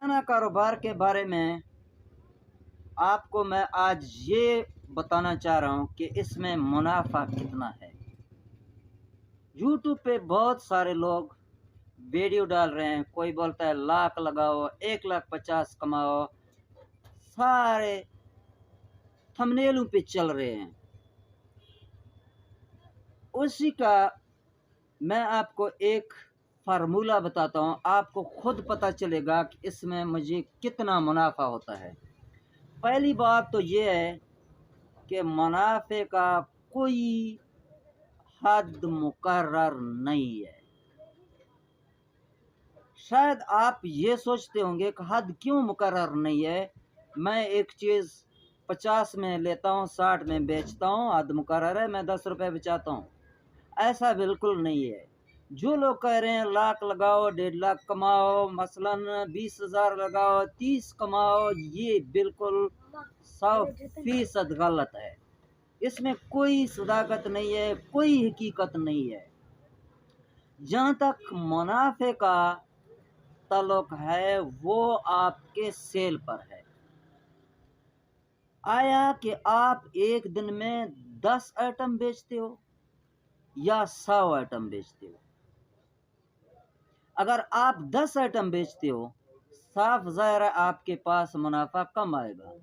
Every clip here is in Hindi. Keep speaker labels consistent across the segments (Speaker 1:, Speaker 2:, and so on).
Speaker 1: अपना कारोबार के बारे में आपको मैं आज ये बताना चाह रहा हूँ कि इसमें मुनाफा कितना है। यूट्यूब पे बहुत सारे लोग वीडियो डाल रहे हैं, कोई बोलता है लाख लगाओ, 1,50,000 कमाओ, सारे थंबनेलों पे चल रहे हैं। उसी का मैं आपको एक फार्मूला बताता हूँ, आपको खुद पता चलेगा कि इसमें मुझे कितना मुनाफा होता है। पहली बात तो ये है कि मुनाफे का कोई हद मुकर्रर नहीं है। शायद आप ये सोचते होंगे कि हद क्यों मुकर्रर नहीं है, मैं एक चीज़ 50 में लेता हूँ, 60 में बेचता हूँ, हद मुकर्रर है, मैं 10 रुपये बचाता हूँ। ऐसा बिल्कुल नहीं है। जो लोग कह रहे हैं लाख लगाओ, 1.5 लाख कमाओ, मसलन 20,000 लगाओ, 30 कमाओ, ये बिल्कुल 100% गलत है। इसमें कोई सदाकत नहीं है, कोई हकीकत नहीं है। जहाँ तक मुनाफे का ताल्लुक है वो आपके सेल पर है। आया कि आप एक दिन में 10 आइटम बेचते हो या 100 आइटम बेचते हो। अगर आप 10 आइटम बेचते हो, साफ ज़ाहिर है आपके पास मुनाफा कम आएगा।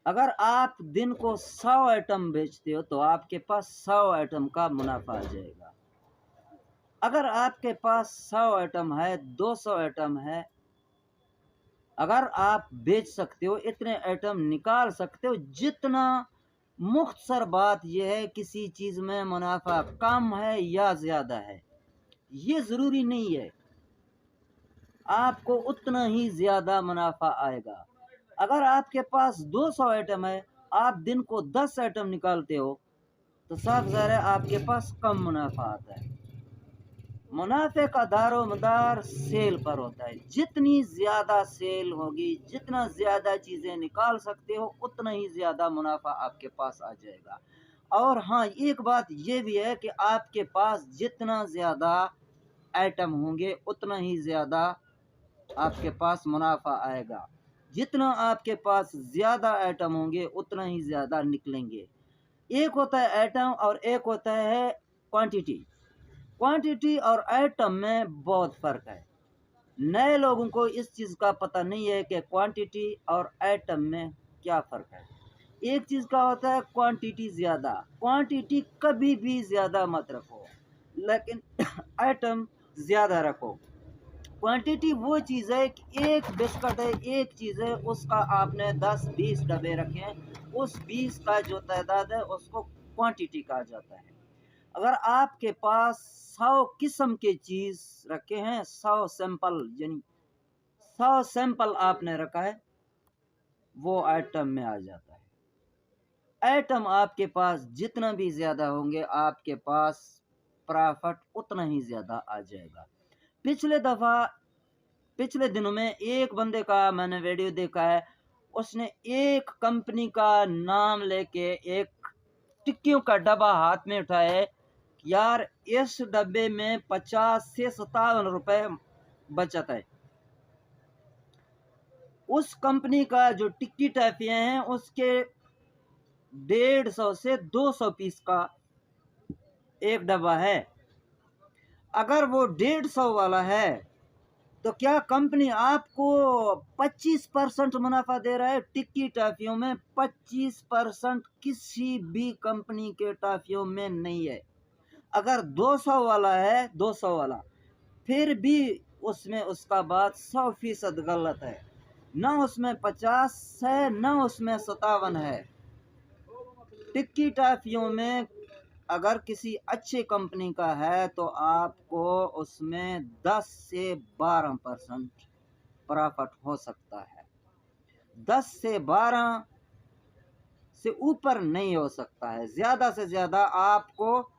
Speaker 1: अगर आप दिन को 100 आइटम बेचते हो तो आपके पास 100 आइटम का मुनाफा आ जाएगा। अगर आपके पास 100 आइटम है, 200 आइटम है, अगर आप बेच सकते हो, इतने आइटम निकाल सकते हो, जितना मुख्तसर बात यह है किसी चीज़ में मुनाफा कम है या ज़्यादा है, ये ज़रूरी नहीं है, आपको उतना ही ज़्यादा मुनाफा आएगा। अगर आपके पास 200 आइटम है, आप दिन को 10 आइटम निकालते हो तो साफ ज़ाहिर है आपके पास कम मुनाफा आता है। मुनाफे का दारो मदार सेल पर होता है। जितनी ज़्यादा सेल होगी, जितना ज़्यादा चीज़ें निकाल सकते हो, उतना ही ज़्यादा मुनाफा आपके पास आ जाएगा। और हाँ, एक बात ये भी है कि आपके पास जितना ज़्यादा आइटम होंगे उतना ही ज़्यादा आपके पास मुनाफा आएगा। जितना आपके पास ज़्यादा आइटम होंगे उतना ही ज़्यादा निकलेंगे। एक होता है आइटम और एक होता है क्वांटिटी। क्वांटिटी और आइटम में बहुत फ़र्क है। नए लोगों को इस चीज़ का पता नहीं है कि क्वांटिटी और आइटम में क्या फ़र्क है। एक चीज़ का होता है क्वांटिटी ज़्यादा, क्वांटिटी कभी भी ज़्यादा मत रखो, लेकिन आइटम ज़्यादा रखो। क्वांटिटी वो चीज़ है कि एक बिस्कुट है, एक चीज़ है, उसका आपने 10-20 डब्बे रखे हैं, उस 20 का जो तादाद है उसको क्वांटिटी कहा जाता है। अगर आपके पास 100 किस्म के चीज़ रखे हैं, 100 सैंपल यानी 100 सैंपल आपने रखा है, वो आइटम में आ जाता है। आइटम आपके पास जितना भी ज़्यादा होंगे, आपके पास प्रॉफिट उतना ही ज़्यादा आ जाएगा। पिछले दिनों में एक बंदे का मैंने वीडियो देखा है, उसने एक कंपनी का नाम लेके एक टिक्कियों का डब्बा हाथ में उठाया, यार इस डब्बे में 50 से 57 रुपए बचत है। उस कंपनी का जो टिक्की टॉफियां हैं उसके 150 से 200 पीस का एक डब्बा है। अगर वो 150 वाला है तो क्या कंपनी आपको 25% मुनाफा दे रहा है? टिक्की टॉफियों में 25% किसी भी कंपनी के टॉफियों में नहीं है। अगर 200 वाला है, 200 वाला, फिर भी उसमें उसका बात 100% गलत है। न उसमें 50 है, न उसमें 57 है। टिक्की टॉफियों में अगर किसी अच्छी कंपनी का है तो आपको उसमें 10 से 12% प्रॉफिट हो सकता है। 10 से 12 से ऊपर नहीं हो सकता है। ज़्यादा से ज़्यादा आपको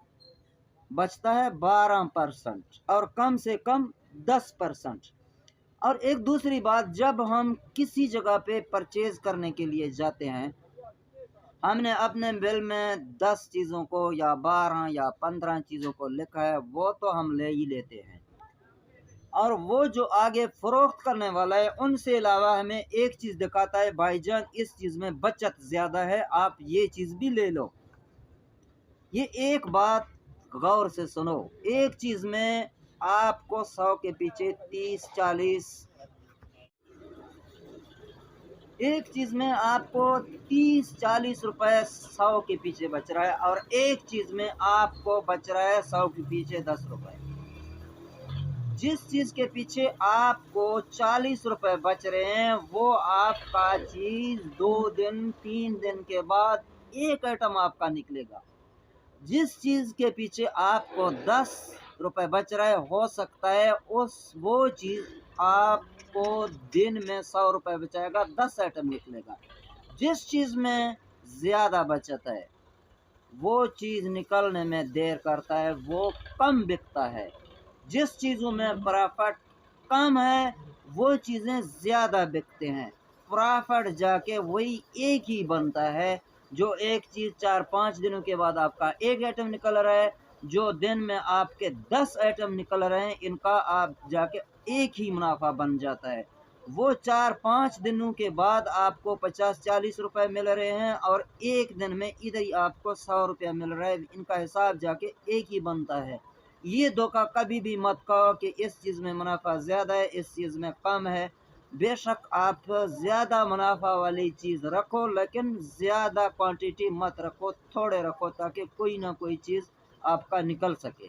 Speaker 1: बचता है 12% और कम से कम 10%। और एक दूसरी बात, जब हम किसी जगह पे परचेज करने के लिए जाते हैं, हमने अपने बिल में 10 चीज़ों को या 12 या 15 चीज़ों को लिखा है, वो तो हम ले ही लेते हैं। और वो जो आगे फरोख्त करने वाला है उनसे अलावा हमें एक चीज़ दिखाता है, भाईजान इस चीज़ में बचत ज़्यादा है, आप ये चीज़ भी ले लो। ये एक बात गौर से सुनो, एक चीज़ में आपको 100 के पीछे 30-40, एक चीज़ में आपको 30-40 रुपए 100 के पीछे बच रहा है और एक चीज़ में आपको बच रहा है 100 के पीछे 10 रुपए। जिस चीज़ के पीछे आपको 40 रुपए बच रहे हैं वो आपका चीज़ 2 दिन 3 दिन के बाद एक आइटम आपका निकलेगा। जिस चीज़ के पीछे आपको 10 रुपए बच रहा है, हो सकता है वो चीज़ आपको दिन में 100 रुपए बचाएगा, 10 आइटम निकलेगा। जिस चीज़ में ज़्यादा बचत है वो चीज़ निकलने में देर करता है, वो कम बिकता है। जिस चीज़ों में प्रॉफिट कम है वो चीज़ें ज़्यादा बिकते हैं। प्रॉफिट जाके वही एक ही बनता है। जो एक चीज़ 4-5 दिनों के बाद आपका एक आइटम निकल रहा है, जो दिन में आपके 10 आइटम निकल रहे हैं, इनका आप जाके एक ही मुनाफा बन जाता है। वो 4-5 दिनों के बाद आपको 50-40 रुपए मिल रहे हैं और एक दिन में इधर ही आपको 100 रुपया मिल रहा है, इनका हिसाब जाके एक ही बनता है। ये धोखा कभी भी मत कहो कि इस चीज़ में मुनाफा ज़्यादा है, इस चीज़ में कम है। बेशक आप ज़्यादा मुनाफा वाली चीज़ रखो, लेकिन ज़्यादा क्वांटिटी मत रखो, थोड़े रखो ताकि कोई ना कोई चीज़ आपका निकल सके।